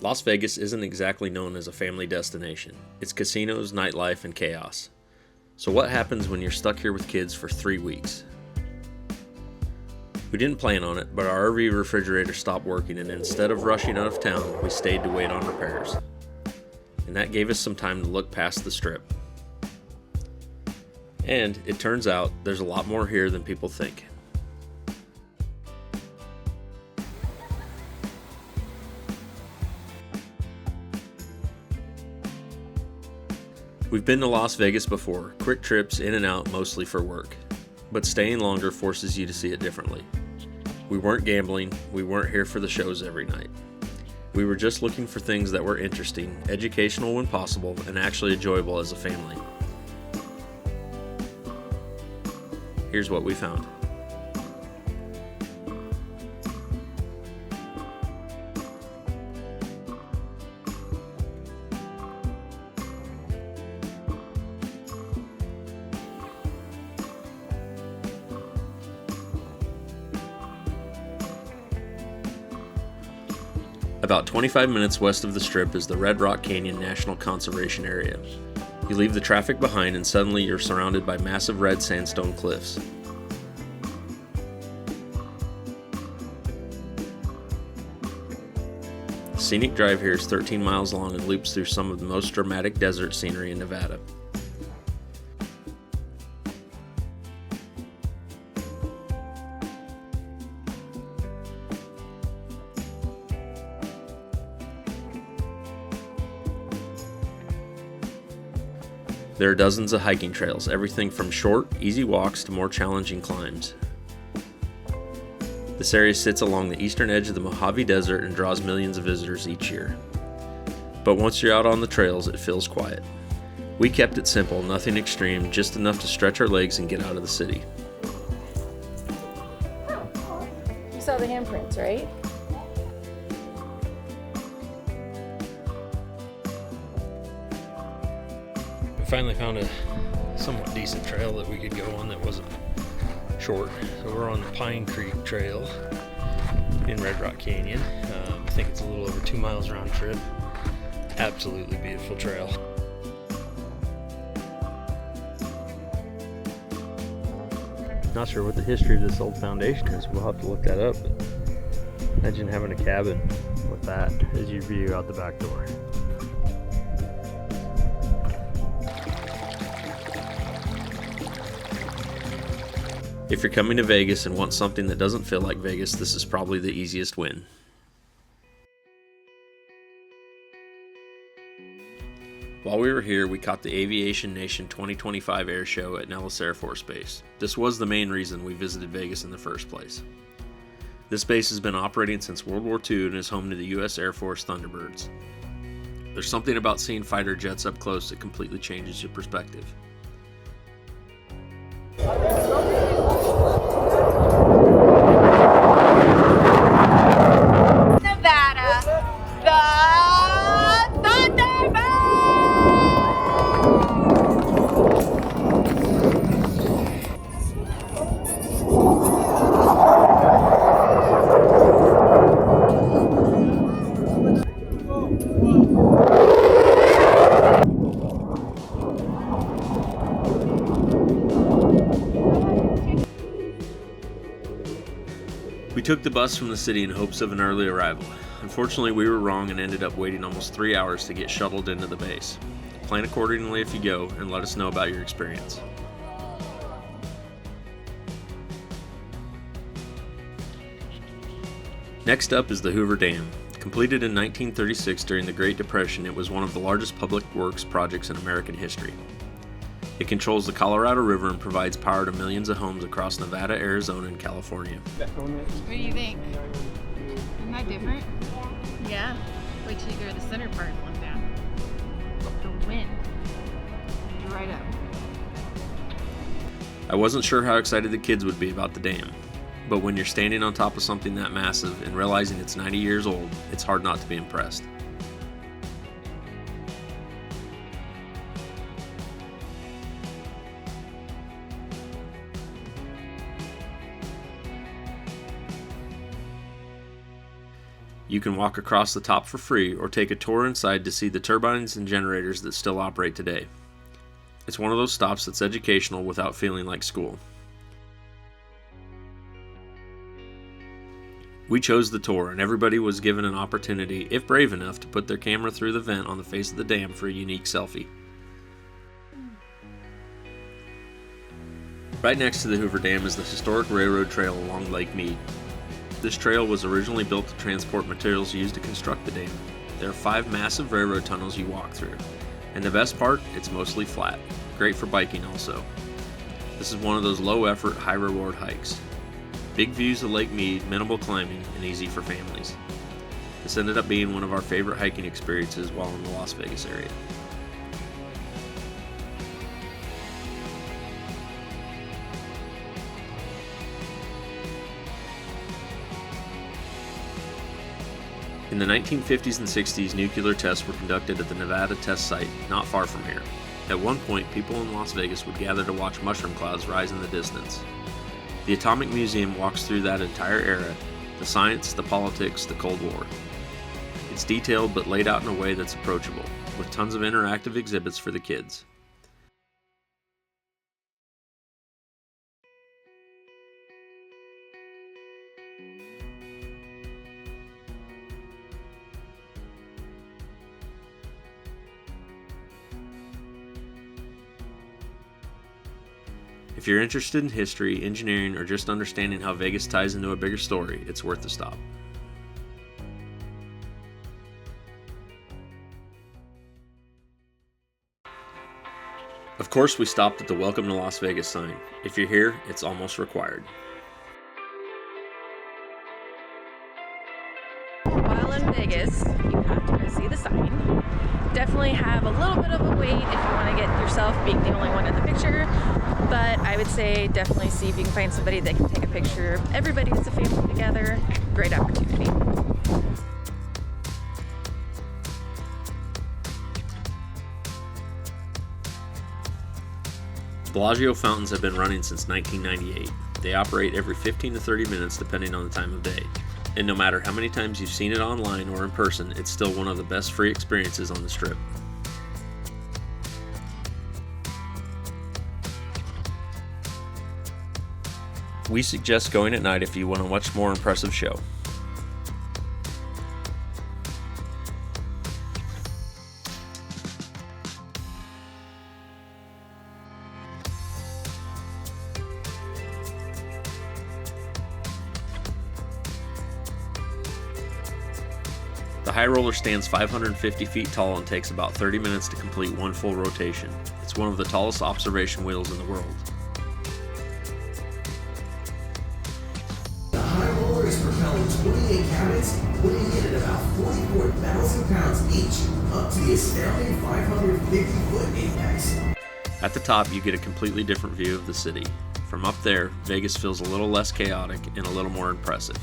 Las Vegas isn't exactly known as a family destination. It's casinos, nightlife, and chaos. So what happens when you're stuck here with kids for 3 weeks? We didn't plan on it, but our RV refrigerator stopped working, and instead of rushing out of town, we stayed to wait on repairs. And that gave us some time to look past the Strip. And it turns out there's a lot more here than people think. We've been to Las Vegas before, quick trips in and out mostly for work, but staying longer forces you to see it differently. We weren't gambling, we weren't here for the shows every night. We were just looking for things that were interesting, educational when possible, and actually enjoyable as a family. Here's what we found. About 25 minutes west of the Strip is the Red Rock Canyon National Conservation Area. You leave the traffic behind and suddenly you're surrounded by massive red sandstone cliffs. The scenic drive here is 13 miles long and loops through some of the most dramatic desert scenery in Nevada. There are dozens of hiking trails, everything from short, easy walks to more challenging climbs. This area sits along the eastern edge of the Mojave Desert and draws millions of visitors each year. But once you're out on the trails, it feels quiet. We kept it simple, nothing extreme, just enough to stretch our legs and get out of the city. You saw the handprints, right? We finally found a somewhat decent trail that we could go on that wasn't short. So we're on the Pine Creek Trail in Red Rock Canyon. I think it's a little over 2 miles round trip. Absolutely beautiful trail. Not sure what the history of this old foundation is. We'll have to look that up. But imagine having a cabin with that as you view out the back door. If you're coming to Vegas and want something that doesn't feel like Vegas, this is probably the easiest win. While we were here, we caught the Aviation Nation 2025 air show at Nellis Air Force Base. This was the main reason we visited Vegas in the first place. This base has been operating since World War II and is home to the U.S. Air Force Thunderbirds. There's something about seeing fighter jets up close that completely changes your perspective. Nevada, the Thunderbirds! We took the bus from the city in hopes of an early arrival. Unfortunately, we were wrong and ended up waiting almost 3 hours to get shuttled into the base. Plan accordingly if you go, and let us know about your experience. Next up is the Hoover Dam. Completed in 1936 during the Great Depression, it was one of the largest public works projects in American history. It controls the Colorado River and provides power to millions of homes across Nevada, Arizona, and California. What do you think? Isn't that different? Yeah. Wait till you go to the center part and look down. The wind. You're right up. I wasn't sure how excited the kids would be about the dam, but when you're standing on top of something that massive and realizing it's 90 years old, it's hard not to be impressed. You can walk across the top for free or take a tour inside to see the turbines and generators that still operate today. It's one of those stops that's educational without feeling like school. We chose the tour, and everybody was given an opportunity, if brave enough, to put their camera through the vent on the face of the dam for a unique selfie. Right next to the Hoover Dam is the historic railroad trail along Lake Mead. This trail was originally built to transport materials used to construct the dam. There are 5 massive railroad tunnels you walk through, and the best part, it's mostly flat. Great for biking also. This is one of those low-effort, high-reward hikes. Big views of Lake Mead, minimal climbing, and easy for families. This ended up being one of our favorite hiking experiences while in the Las Vegas area. In the 1950s and 60s, nuclear tests were conducted at the Nevada test site not far from here. At one point, people in Las Vegas would gather to watch mushroom clouds rise in the distance. The Atomic Museum walks through that entire era, the science, the politics, the Cold War. It's detailed but laid out in a way that's approachable, with tons of interactive exhibits for the kids. If you're interested in history, engineering, or just understanding how Vegas ties into a bigger story, it's worth the stop. Of course, we stopped at the Welcome to Las Vegas sign. If you're here, it's almost required. While in Vegas, you have to go see the sign. Definitely have a little bit of a wait if you want to get yourself being the only one in the picture, but I would say definitely see if you can find somebody that can take a picture. Everybody gets a family together. Great opportunity. Bellagio Fountains have been running since 1998. They operate every 15 to 30 minutes depending on the time of day. And no matter how many times you've seen it online or in person, it's still one of the best free experiences on the Strip. We suggest going at night if you want a much more impressive show. The high roller stands 550 feet tall and takes about 30 minutes to complete one full rotation. It's one of the tallest observation wheels in the world. The high roller is propelling 28 cabins, weighing in at about 44,000 pounds each, up to the astounding 550-foot apex. At the top, you get a completely different view of the city. From up there, Vegas feels a little less chaotic and a little more impressive.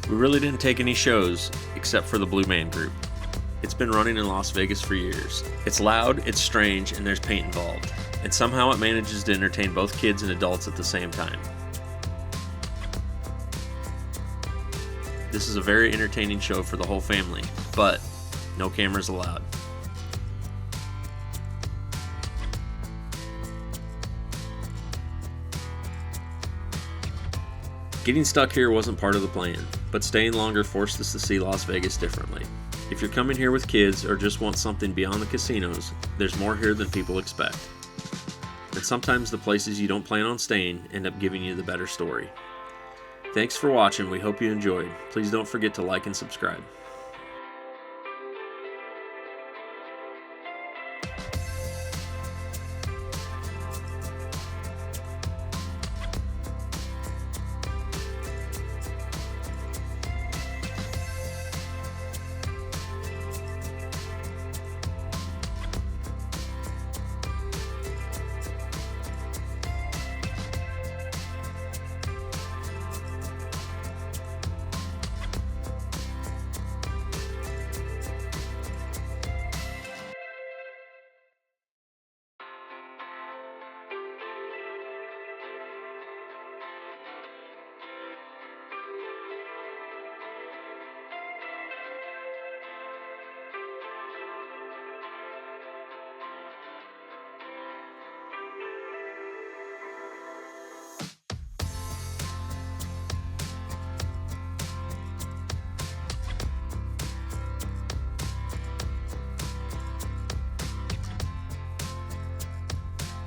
We really didn't take any shows, except for the Blue Man Group. It's been running in Las Vegas for years. It's loud, it's strange, and there's paint involved. And somehow it manages to entertain both kids and adults at the same time. This is a very entertaining show for the whole family, but no cameras allowed. Getting stuck here wasn't part of the plan, but staying longer forced us to see Las Vegas differently. If you're coming here with kids or just want something beyond the casinos, there's more here than people expect. And sometimes the places you don't plan on staying end up giving you the better story. Thanks for watching, we hope you enjoyed. Please don't forget to like and subscribe.